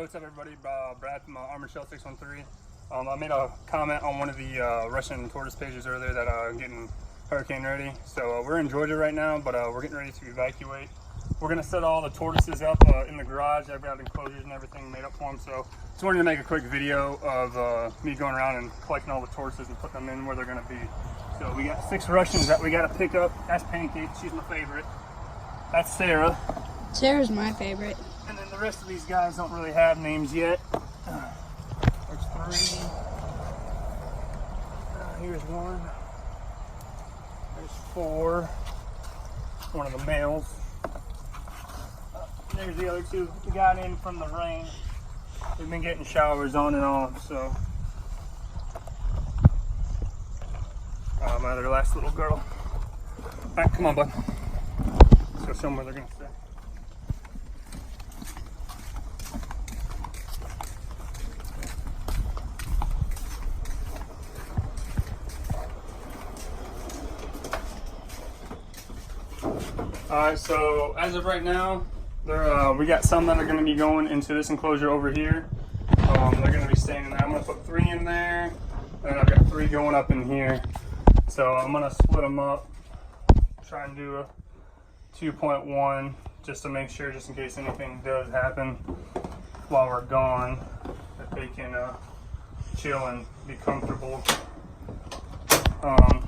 what's up everybody? Brad from Armored Shell 613. I made a comment on one of the Russian tortoise pages earlier that I'm getting hurricane ready. So we're in Georgia right now, but we're getting ready to evacuate. We're gonna set all the tortoises up in the garage. I've got enclosures and everything made up for them. So just wanted to make a quick video of me going around and collecting all the tortoises and putting them in where they're gonna be. So we got 6 Russians that we gotta pick up. That's Pancake, she's my favorite. That's Sarah. Sarah's my favorite. And then the rest of these guys don't really have names yet. There's 3. Here's 1. There's 4. One of the males. There's the other 2. We got in from the rain. We've been getting showers on and off, so. My other last little girl. All right, come on, bud. Let's go show them where they're gonna stay. Alright, so as of right now, we got some that are going to be going into this enclosure over here. They're going to be staying in there. I'm going to put 3 in there, and I've got 3 going up in here. So I'm going to split them up, try and do a 2.1 just to make sure, just in case anything does happen while we're gone, that they can chill and be comfortable. Alright.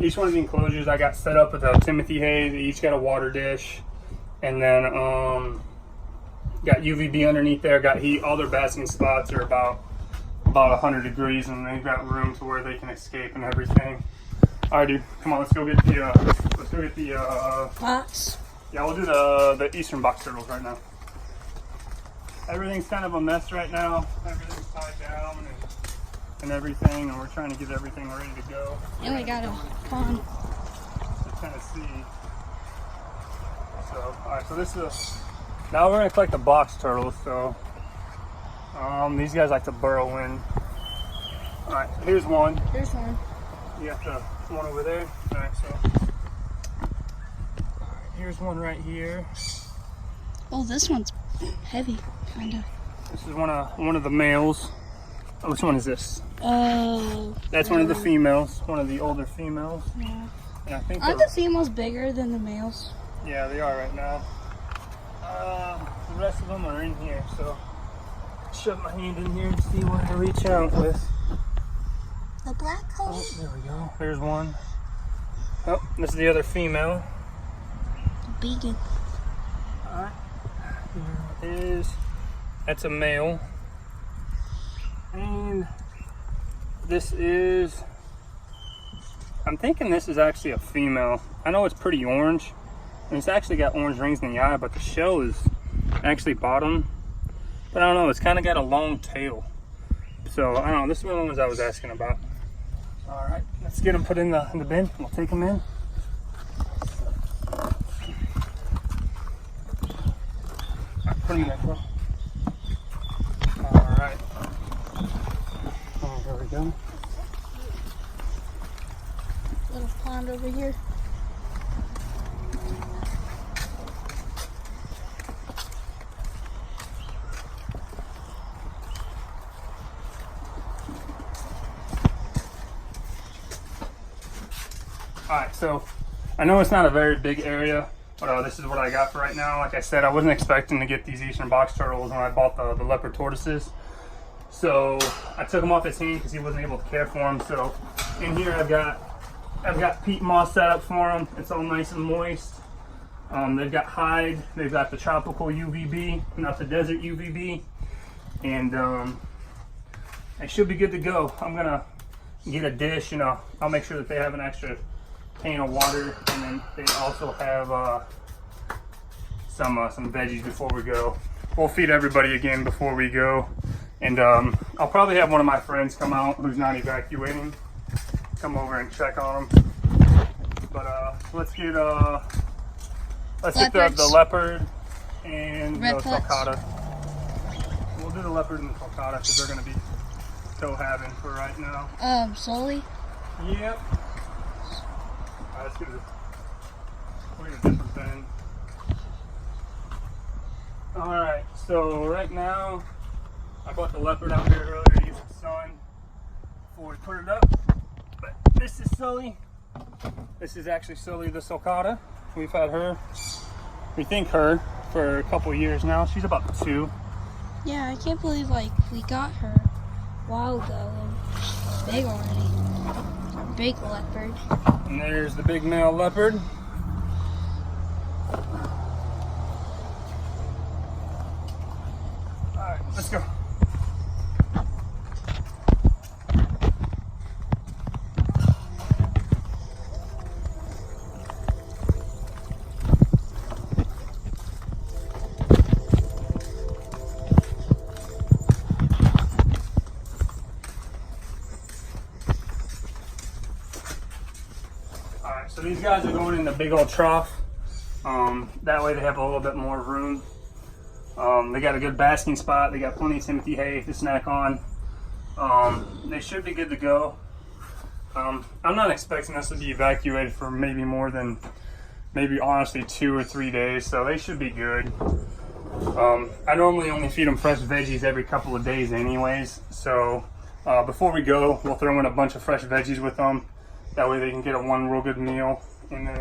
Each one of the enclosures I got set up with a Timothy hay. They each got a water dish, and then got UVB underneath there. Got heat. All their basking spots are about 100 degrees, and they've got room to where they can escape and everything. All right, dude, come on, let's go get the box. Yeah, we'll do the eastern box turtles right now. Everything's kind of a mess right now. Everything's tied down and everything, and we're trying to get everything ready to go. And we got a pond to kind of see. So, all right, so this is now we're gonna collect the box turtles. So, these guys like to burrow in. All right, here's one. Here's one. You got the one over there. All right, so here's one right here. Oh, this one's heavy, kind of. This is one of the males. Oh, which one is this? Oh. That's one of the females, one of the older females. Yeah. And I think aren't the females bigger than the males? Yeah, they are right now. The rest of them are in here, so shove my hand in here and see what I reach out with. The black color? Oh, there we go. There's one. Oh, this is the other female. The beacon. Alright. Here it is. That's a male. And this is, I'm thinking this is actually a female. I know it's pretty orange, and it's actually got orange rings in the eye, but the shell is actually bottom. But I don't know, it's kind of got a long tail. So I don't know, this is one of the ones I was asking about. All right, let's get them put in the bin. We'll take them in. All right, put them in there, bro. All right. Oh, there we go. Little pond over here. Alright, so I know it's not a very big area, but this is what I got for right now. Like I said, I wasn't expecting to get these eastern box turtles when I bought the leopard tortoises. So I took them off his hand because he wasn't able to care for them. So in here I've got peat moss set up for them. It's all nice and moist. They've got hide. They've got the tropical UVB, not the desert UVB, and they should be good to go. I'm gonna get a dish, and I'll make sure that they have an extra pan of water, and then they also have some veggies before we go. We'll feed everybody again before we go, and I'll probably have one of my friends come out who's not evacuating, come over and check on them. But let's get the leopard and the sulcata. We'll do the leopard and the sulcata because they're going to be cohabiting for right now. Slowly? Yep. Let's get a different thing. Alright, so right now, I bought the leopard out here earlier to use the sun before we put it up. But this is Sully. This is actually Sully the sulcata. We've had her, we think her, for a couple years now. She's about 2. Yeah, I can't believe like we got her a while ago and she's big already. A big leopard. And there's the big male leopard. Alright, let's go. Alright, so these guys are going in the big old trough. That way they have a little bit more room. They got a good basking spot. They got plenty of Timothy hay to snack on. They should be good to go. I'm not expecting us to be evacuated for maybe more than, honestly 2 or 3 days, so they should be good. I normally only feed them fresh veggies every couple of days anyways, so before we go, we'll throw in a bunch of fresh veggies with them. That way they can get one real good meal. And then,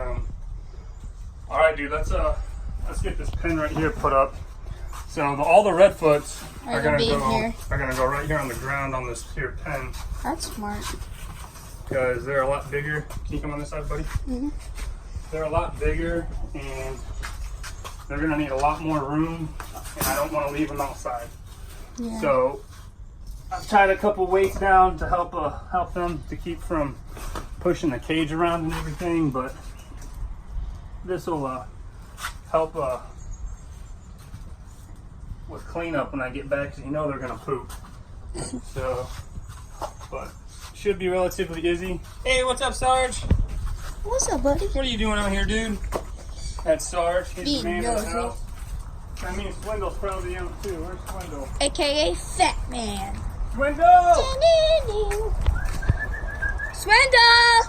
all right, dude, let's get this pen right here put up. So all the redfoots are gonna go right here on the ground on this here pen. That's smart. Because they're a lot bigger. Can you come on this side, buddy? Mm-hmm. They're a lot bigger and they're gonna need a lot more room. And I don't want to leave them outside. Yeah. So I've tied a couple weights down to help them to keep from pushing the cage around and everything, but this will help with cleanup when I get back, because you know they're gonna poop. So, but should be relatively easy. Hey, what's up, Sarge? What's up, buddy? What are you doing out here, dude? That's Sarge. He's the Being man of the nosy. house. That means Swindle's probably out too. Where's Swindle? AKA Fat Man. Swindle! Swindle!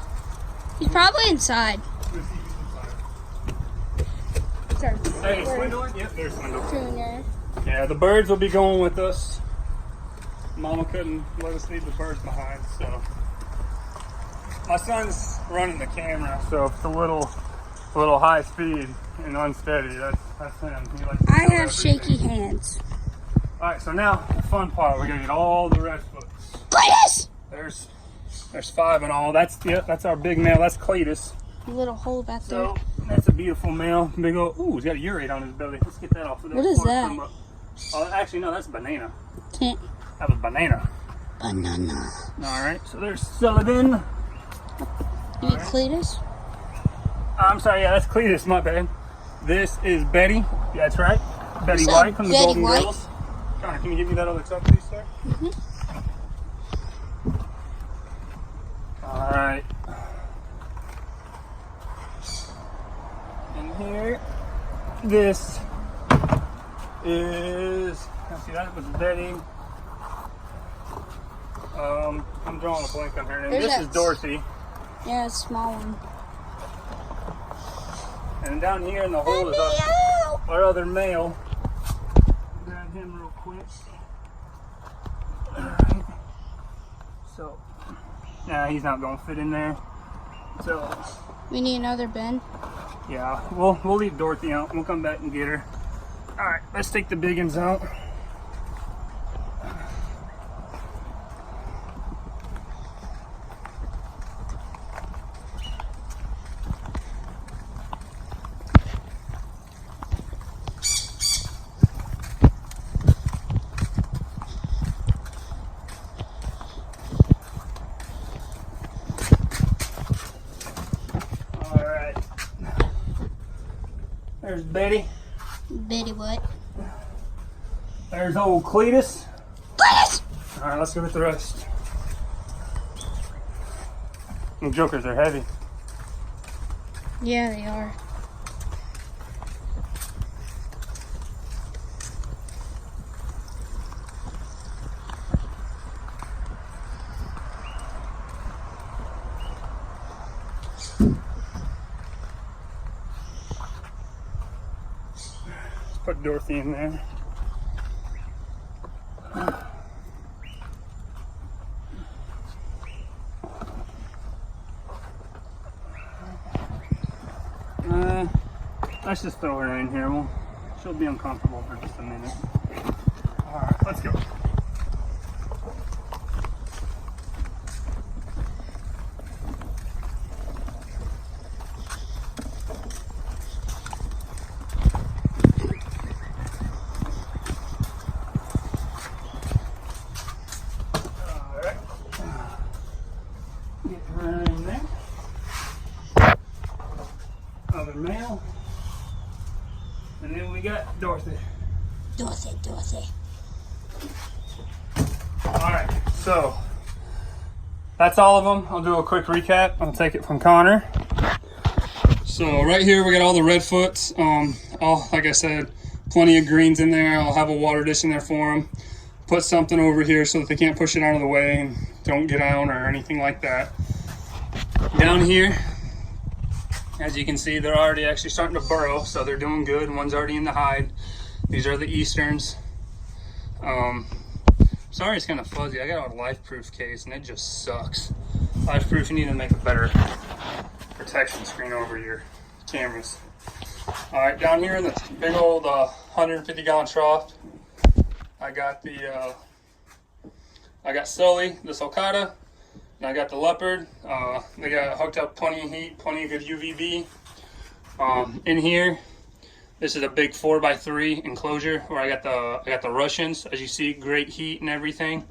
He's probably inside. Sorry. Hey, Swindle? Yep, there's Swindle. Junior. Yeah, the birds will be going with us. Mama couldn't let us leave the birds behind, so. My son's running the camera, so if it's a little high speed and unsteady, that's him. He likes to I show have everything. shaky hands. Alright, so now the fun part, we're gonna get all the redfoots. Cletus! There's 5 in all. That's our big male. That's Cletus. A little hole back there. So that's a beautiful male. Big old. Ooh, he's got a urate on his belly. Let's get that off of there. What is that? Oh, actually no, that's banana. Can't. That was banana. Banana. All right, so there's Sullivan. You mean Cletus? I'm sorry, yeah, that's Cletus. My bad. This is Betty. Yeah, that's right. Betty What's up, White from the Betty Golden White? Girls. Connor, can you give me that other cup, please, sir? All right. And here, this is. Let's see, that was Betty. I'm drawing a blank on her name. There's This that is Dorothy. Yeah, a small one. And down here in the hole is our other male. Grab him real quick. Alright. So, nah, he's not gonna fit in there. So, We need another bin. yeah, we'll leave Dorothy out. We'll come back and get her. Alright, let's take the big ones out. There's Betty. Betty what? There's old Cletus. Cletus! Alright, let's go get the rest. Them jokers are heavy. Yeah, they are. Put Put Dorothy in there. Let's just throw her in here. She'll be uncomfortable for just a minute. All right, let's go. All right. Get her in there. Other male. And then we got Dorothy. Dorothy. Alright, so that's all of them. I'll do a quick recap. I'll take it from Connor. So right here we got all the redfoots. Like I said, plenty of greens in there. I'll have a water dish in there for them. Put something over here so that they can't push it out of the way and don't get out or anything like that. Down here, as you can see, they're already actually starting to burrow, so they're doing good. One's already in the hide. These are the Easterns. Sorry it's kind of fuzzy. I got a life-proof case and it just sucks. Life-proof, you need to make a better protection screen over your cameras. All right, down here in the big old 150-gallon trough, I got Sully, the sulcata, and I got the leopard. They got hooked up, plenty of heat, plenty of good UVB. In here, this is a big 4x3 enclosure where I got the Russians. As you see, great heat and everything.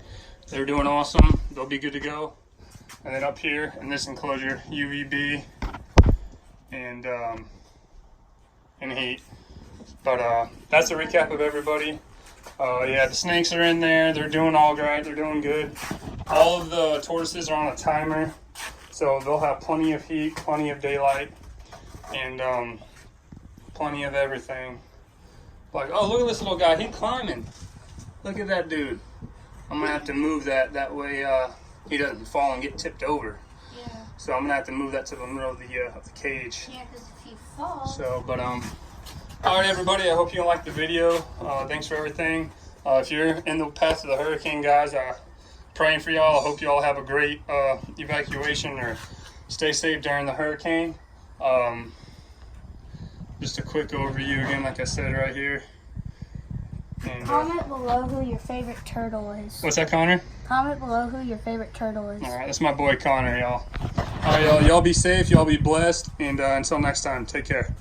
They're doing awesome. They'll be good to go. And then up here in this enclosure, UVB and heat. But that's a recap of everybody. Yeah, the snakes are in there. They're doing all right. They're doing good. All of the tortoises are on a timer, so they'll have plenty of heat, plenty of daylight, and plenty of everything. Like, oh, look at this little guy. He's climbing. Look at that dude. I'm gonna have to move that way he doesn't fall and get tipped over. Yeah. So I'm gonna have to move that to the middle of the cage. Yeah, because if you fall. So, but all right, everybody. I hope you liked the video. Thanks for everything. If you're in the path of the hurricane, guys, praying for y'all. I hope y'all have a great evacuation or stay safe during the hurricane. Just a quick overview again, like I said right here. And, Comment below who your favorite turtle is. what's that, Connor? Comment below who your favorite turtle is. All right, that's my boy Connor, y'all. All right, y'all be safe, y'all be blessed, and until next time, take care.